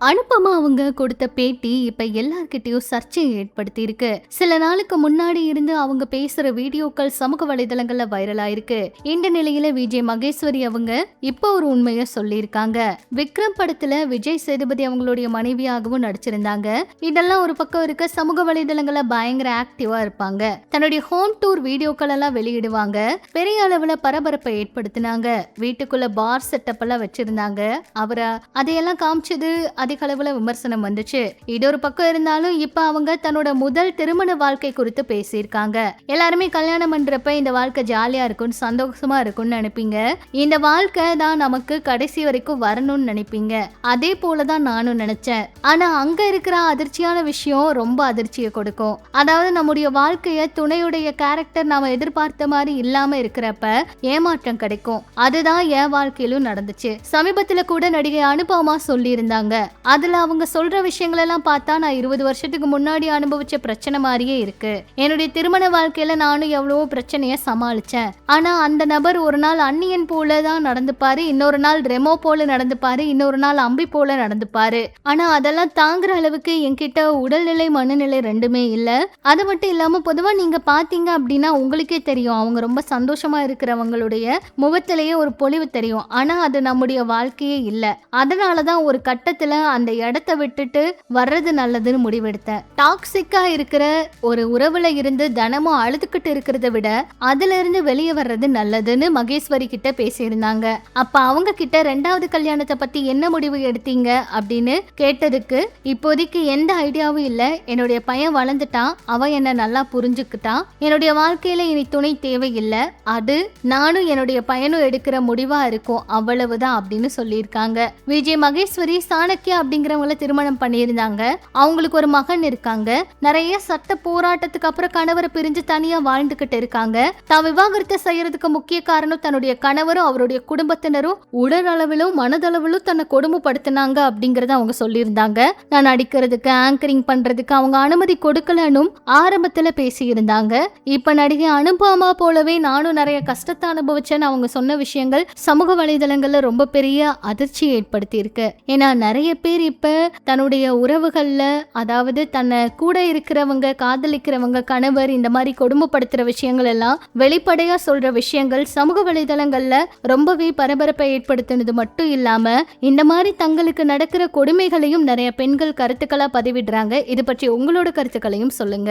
அனுபமா அவங்க கொடுத்த பேட்டி இப்ப எல்லார்கிட்டயும் சர்ச்சையை ஏற்படுத்தி இருக்கு. சில நாளுக்கு முன்னாடி இருந்து அவங்க பேசுற வீடியோக்கள் சமூக வலைதளங்கள்ல வைரல் ஆயிருக்கு. இந்த நிலையில விஜய் மகேஸ்வரி அவங்க இப்ப ஒரு உண்மையை சொல்லியிருக்காங்க. விக்ரம் படத்துல விஜய் சேதுபதி அவங்களுடைய மனைவியாகவும் நடிச்சிருந்தாங்க. இதெல்லாம் ஒரு பக்கம் இருக்க, சமூக வலைதளங்கள்ல பயங்கர ஆக்டிவா இருப்பாங்க. தன்னுடைய ஹோம் டூர் வீடியோக்கள் எல்லாம் வெளியிடுவாங்க. பெரிய அளவுல பரபரப்பை ஏற்படுத்தினாங்க. வீட்டுக்குள்ள பார் செட்டப் எல்லாம் வச்சிருந்தாங்க. அவரை அதையெல்லாம் காமிச்சது அதிக அளவுல விமர்சனம் வந்துச்சு. இது ஒரு பக்கம் இருந்தாலும் இப்ப அவங்க தன்னோட முதல் திருமண வாழ்க்கை குறித்து பேசியிருக்காங்க. எல்லாருமே கல்யாணம் பண்றப்ப இந்த வாழ்க்கை ஜாலியா இருக்கும், சந்தோஷமா இருக்கும்னு நினைப்பீங்க. இந்த வாழ்க்கை தான் நமக்கு கடைசி வரைக்கும் வரணும்னு நினைப்பீங்க. அதே போலதான் நானும் நினைச்சேன். ஆனா அங்க இருக்கிற அதிர்ச்சியான விஷயம் ரொம்ப அதிர்ச்சியை கொடுக்கும். அதாவது நம்முடைய வாழ்க்கைய துணையுடைய கேரக்டர் நாம எதிர்பார்த்த மாதிரி இல்லாம இருக்கிறப்ப ஏமாற்றம் கிடைக்கும். அதுதான் என் வாழ்க்கையிலும் நடந்துச்சு. சமீபத்துல கூட நடிகை அனுபமா சொல்லி இருந்தாங்க. அதுல அவங்க சொல்ற விஷயங்கள் எல்லாம் பார்த்தா நான் 20 வருஷத்துக்கு முன்னாடி அனுபவிச்ச பிரச்சனை மாதிரியே இருக்கு. என்னுடைய திருமண வாழ்க்கையில நானும் எவ்வளவோ பிரச்சனைய சமாளிச்சேன். ஆனா அந்த நபர் ஒரு நாள் அந்நியன் போலதான் நடந்துப்பாரு, இன்னொரு நாள் ரெமோ போல நடந்துப்பாரு, இன்னொரு நாள் அம்பி போல நடந்துப்பாரு. ஆனா அதெல்லாம் தாங்குற அளவுக்கு என்கிட்ட உடல்நிலை மனநிலை ரெண்டுமே இல்ல. அது மட்டும் இல்லாம பொதுவா நீங்க பாத்தீங்க அப்படின்னா உங்களுக்கே தெரியும், அவங்க ரொம்ப சந்தோஷமா இருக்கிறவங்களுடைய முகத்திலேயே ஒரு பொலிவு தெரியும். ஆனா அது நம்முடைய வாழ்க்கையே இல்ல. அதனாலதான் ஒரு கட்டத்துல அந்த இடத்தை விட்டுட்டு வர்றது நல்லதுன்னு முடிவெடுத்தேன். டாக்ஸிக்கா இருக்கிற ஒரு உறவுல இருந்து தினமும் அழுதுகிட்டு இருக்கிறத விட அதுல இருந்து வெளியே வர்றது நல்லதுன்னு மகேஸ்வரி கிட்ட பேசியிருந்தாங்க. அப்ப அவங்க கிட்ட 2வது கல்யாணத்தை பத்தி என்ன முடிவு எடுத்தீங்க அப்படின்னு கேட்டதுக்கு, இப்போதைக்கு எந்த ஐடியாவும் இல்ல, என்னுடைய பையன் வளர்ந்துட்டான், அவன் என்ன நல்லா புரிஞ்சுக்கிட்டான், என்னுடைய வாழ்க்கையில இனி துணை தேவையில்லை, அது நானும் என்னுடைய பையனும் எடுக்கிற முடிவா இருக்கும், அவ்வளவுதான் அப்படின்னு சொல்லியிருக்காங்க. விஜய் மகேஸ்வரி சாணக்கியா அப்படிங்கிறவங்கள திருமணம் பண்ணியிருந்தாங்க. அவங்களுக்கு ஒரு மகன் இருக்காங்க. நிறைய சட்ட போராட்டத்துக்கு அப்புறம் கணவரை பிரிஞ்சு தனியா வாழ்ந்துகிட்டு இருக்காங்க. தான் விவாகரத்தை செய்யறதுக்கு முக்கிய காரணம் தன்னுடைய கணவரும் அவருடைய குடும்பத்தினரும் உடல் அளவிலும் மனதளவிலும் தன்னை கொடுமைப்படுத்தினாங்க அப்படிங்கறத அவங்க சொல்லியிருந்தாங்க. நான் நடிக்கிறதுக்கு ஆங்கரிங் பண்றதுக்கு அவங்க அனுமதி கொடுக்கலன்னு ஆரம்பத்துல பேசியிருந்தாங்க. இப்ப நடிகை அனுபமா போலவே நானும் நிறைய கஷ்டத்தை அனுபவிச்சேன்னு அவங்க சொன்ன விஷயங்கள் சமூக வலைதளங்கள்ல ரொம்ப பெரிய அதிர்ச்சியை ஏற்படுத்தி இருக்கு. ஏன்னா நிறைய பேர் இப்ப தன்னுடைய உறவுகள்ல, அதாவது தன்னை கூட இருக்கிறவங்க, காதலிக்கிறவங்க, கணவர் இந்த மாதிரி கொடுமைப்படுத்துற விஷயங்கள் எல்லாம் வெளிப்படையா சொல்ற விஷயங்கள் சமூக வலைதளங்கள்ல ரொம்பவே பரபரப்பை ஏற்படுத்தினது மட்டும் இல்லாம இந்த மாதிரி தங்களுக்கு நடக்கிற கொடுமைகளையும் நிறைய பெண்கள் கருத்துக்களா பதிவிடுறாங்க. இது பற்றி உங்களோட கருத்துக்களையும் சொல்லுங்க.